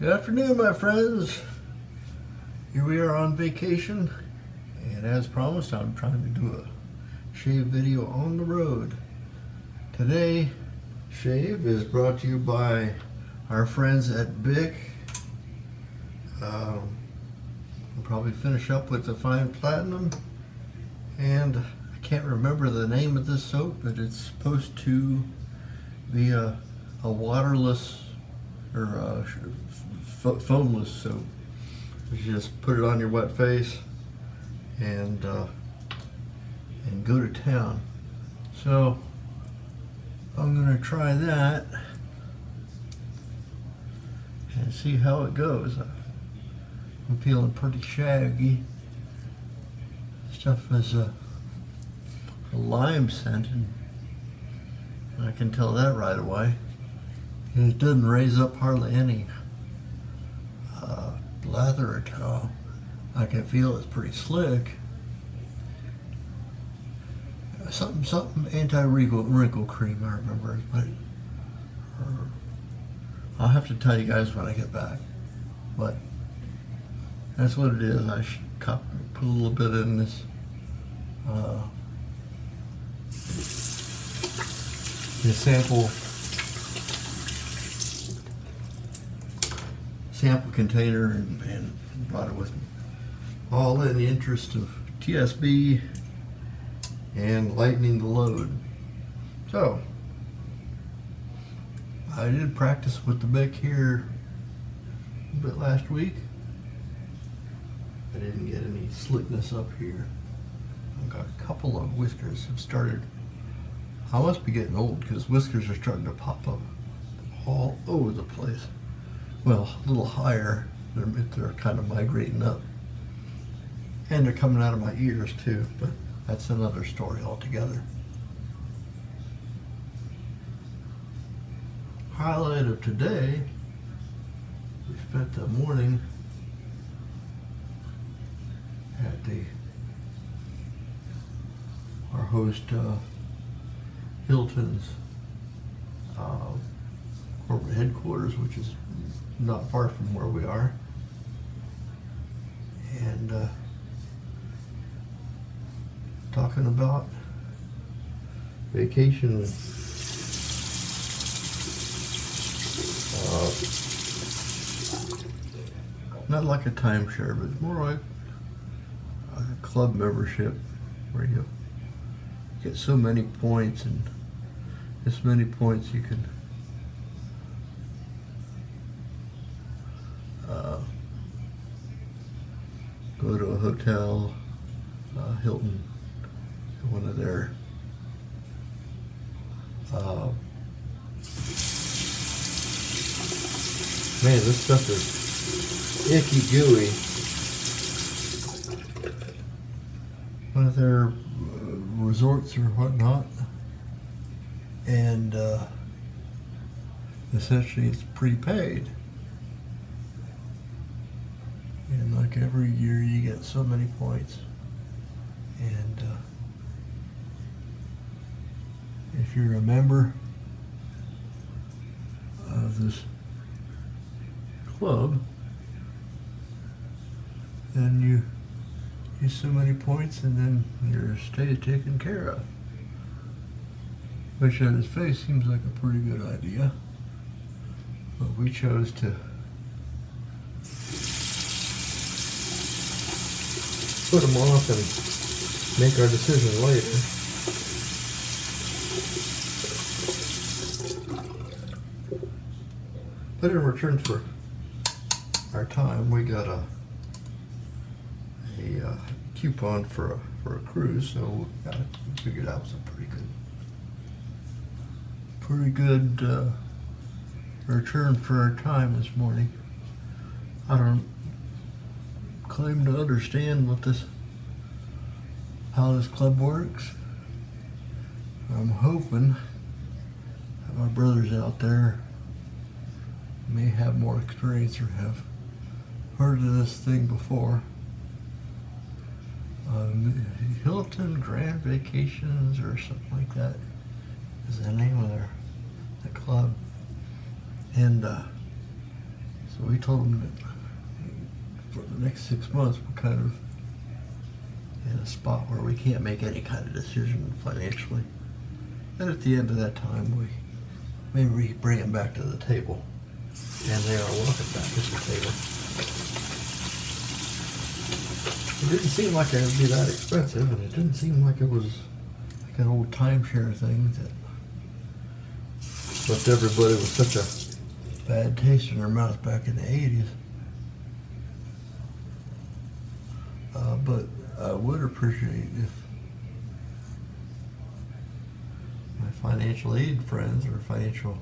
Good afternoon, my friends. Here we are on vacation, and as promised, I'm trying to do a shave video on the road. Today, shave is brought to you by our friends at Bic. We'll probably finish up with the Fine Platinum, and I can't remember the name of this soap, but it's supposed to be a waterless or foamless soap. You just put it on your wet face and go to town. So I'm gonna try that and see how it goes. I'm feeling pretty shaggy. Stuff is a lime scent, and I can tell that right away. And it doesn't raise up hardly any lather at all. I can feel it's pretty slick. Something anti-wrinkle cream, I remember. But I'll have to tell you guys when I get back. But that's what it is. I should put a little bit in this sample container and brought it with me. All in the interest of TSB and lightening the load. So I did practice with the Bic here a bit last week. I didn't get any slickness up here. I've got a couple of whiskers have started. I must be getting old because whiskers are starting to pop up all over the place. Well, a little higher. They're kind of migrating up. And they're coming out of my ears too, but that's another story altogether. Highlight of today, we spent the morning at our host Hilton's corporate headquarters, which is not far from where we are, and talking about vacation. Not like a timeshare, but more like a club membership where you get so many points, and this many points you can go to a hotel, Hilton, one of their man, this stuff is icky gooey. One of their resorts or whatnot, and essentially it's prepaid. And like every year you get so many points, and if you're a member of this club, then you use so many points and then your stay is taken care of, which on its face seems like a pretty good idea, but we chose to put them off and make our decision later. But in return for our time, we got a coupon for a cruise, so we figured out some pretty good return for our time this morning. I don't claim to understand how this club works. I'm hoping that my brothers out there may have more experience or have heard of this thing before. Hilton Grand Vacations or something like that is the name of the club. And so So we told them that for the next 6 months, we're kind of in a spot where we can't make any kind of decision financially. And at the end of that time, we maybe bring them back to the table. And they are welcome back to the table. It didn't seem like it would be that expensive, and it didn't seem like it was like an old timeshare thing that left everybody with such a bad taste in their mouth back in the 80s. But I would appreciate if my financial aid friends or financial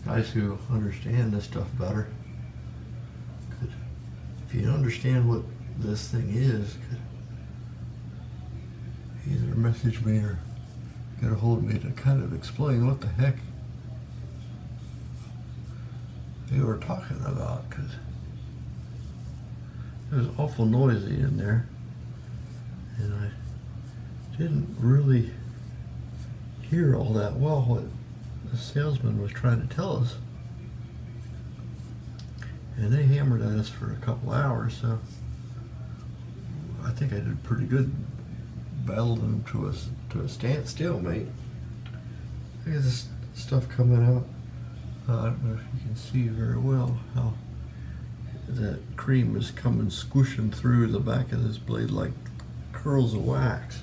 guys who understand this stuff better could, if you understand what this thing is, could either message me or get a hold of me to kind of explain what the heck they were talking about, because it was awful noisy in there and I didn't really hear all that well what the salesman was trying to tell us. And they hammered at us for a couple hours, so I think I did pretty good battling them to a stalemate. Look at this stuff coming out. I don't know if you can see very well how that cream is coming squishing through the back of this blade like curls of wax.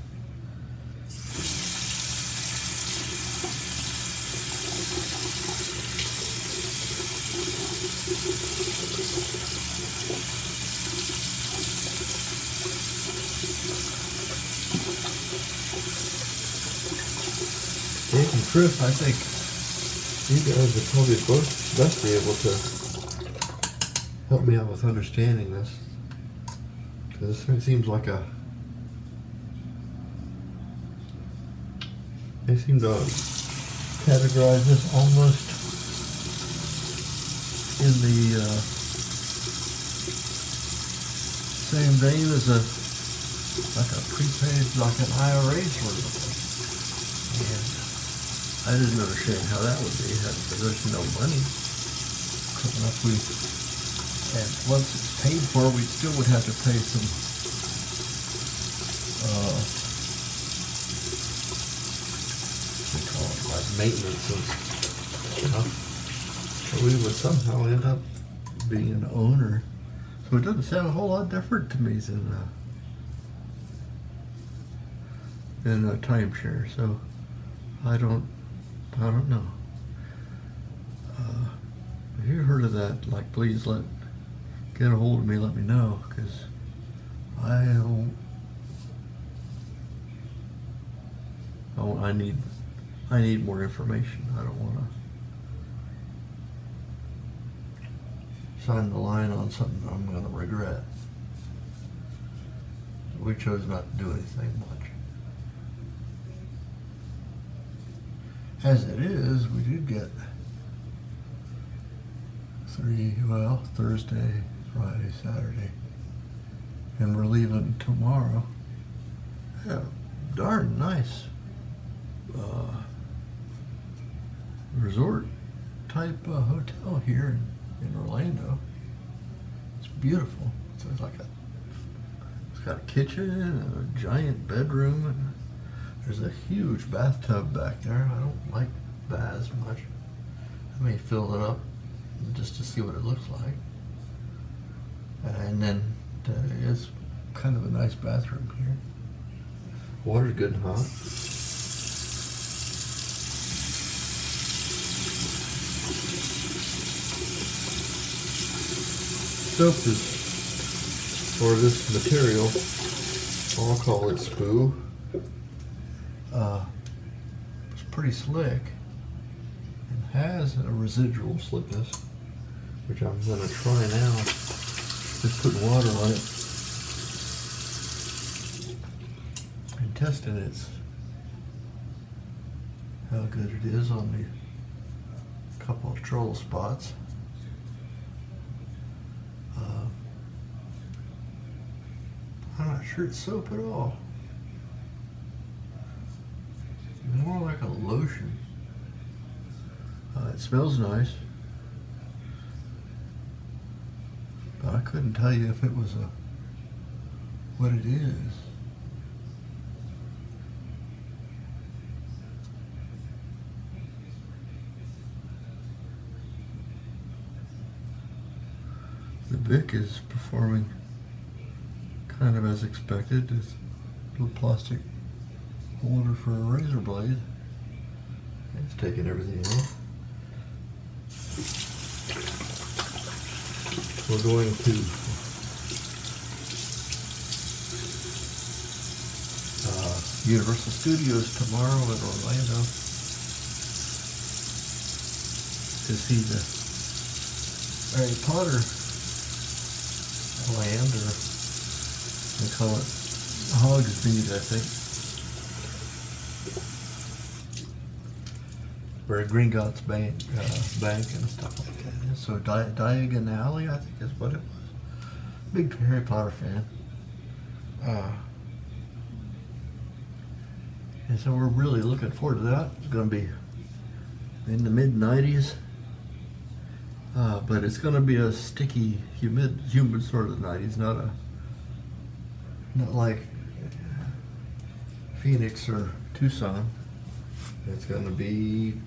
Dave and Chris, I think you guys would probably both best be able to help me out with understanding this, because this seems like they seem to categorize this almost in the same vein as like a prepaid, like an IRA sort of thing. And I didn't understand how that would be, because there's no money. Unless and once it's paid for, we still would have to pay some what they call it, like maintenance and stuff. So we would somehow end up being an owner. So it doesn't sound a whole lot different to me than a timeshare. So I don't know. If you heard of that, like, please get a hold of me. Let me know, because I need more information. I don't want to sign the line on something I'm going to regret. We chose not to do anything much. As it is, we did get Thursday, Friday, Saturday, and we're leaving tomorrow. Yeah, darn nice resort type hotel here in Orlando. It's beautiful. So it's got a kitchen and a giant bedroom, and there's a huge bathtub back there. I don't like baths much. I may fill it up just to see what it looks like. And then it's kind of a nice bathroom here. Water's good and hot. Soap is, or this material, I'll call it Spoo. It's pretty slick and has a residual slickness, which I'm going to try now. Just putting water on it and testing how good it is on the couple of troll spots. I'm not sure it's soap at all. More like a lotion. It smells nice, but I couldn't tell you if it was what it is. The Bic is performing kind of as expected. It's a little plastic holder for a razor blade. It's taking everything off. We're going to Universal Studios tomorrow in Orlando to see the Harry Potter land, or they call it Hogsmeade, I think, where Gringotts Bank and stuff like that is. So Diagon Alley, I think is what it was. Big Harry Potter fan. And so we're really looking forward to that. It's going to be in the mid-90s. But it's going to be a sticky, humid sort of 90s, not like Phoenix or Tucson. It's going to be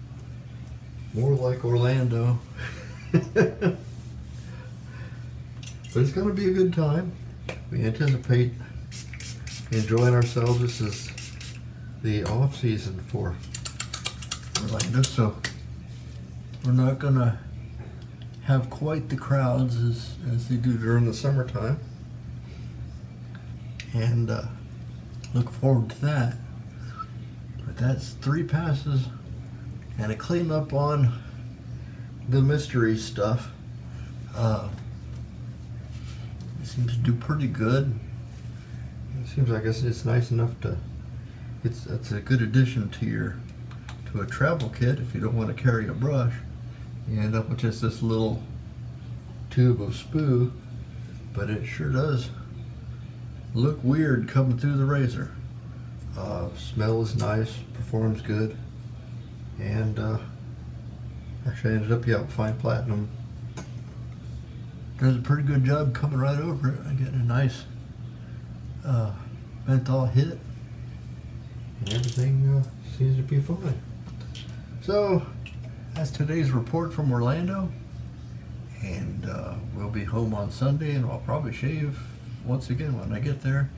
more like Orlando. But it's going to be a good time. We anticipate enjoying ourselves. This is the off season for Orlando, so we're not going to have quite the crowds as they do during the summertime, and look forward to that. But that's 3 passes and a cleanup on the mystery stuff. It seems to do pretty good. It seems like it's nice enough to. It's a good addition to a travel kit if you don't want to carry a brush. You end up with just this little tube of spoo, but it sure does look weird coming through the razor. Smell is nice, performs good, and actually I ended up with Fine Platinum. Does a pretty good job coming right over it. I'm getting a nice menthol hit, and everything seems to be fine. So that's today's report from Orlando, and we'll be home on Sunday, and I'll probably shave once again when I get there,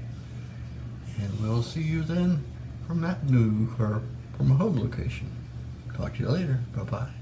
and we'll see you then from that from a home location. Talk to you later. Bye-bye.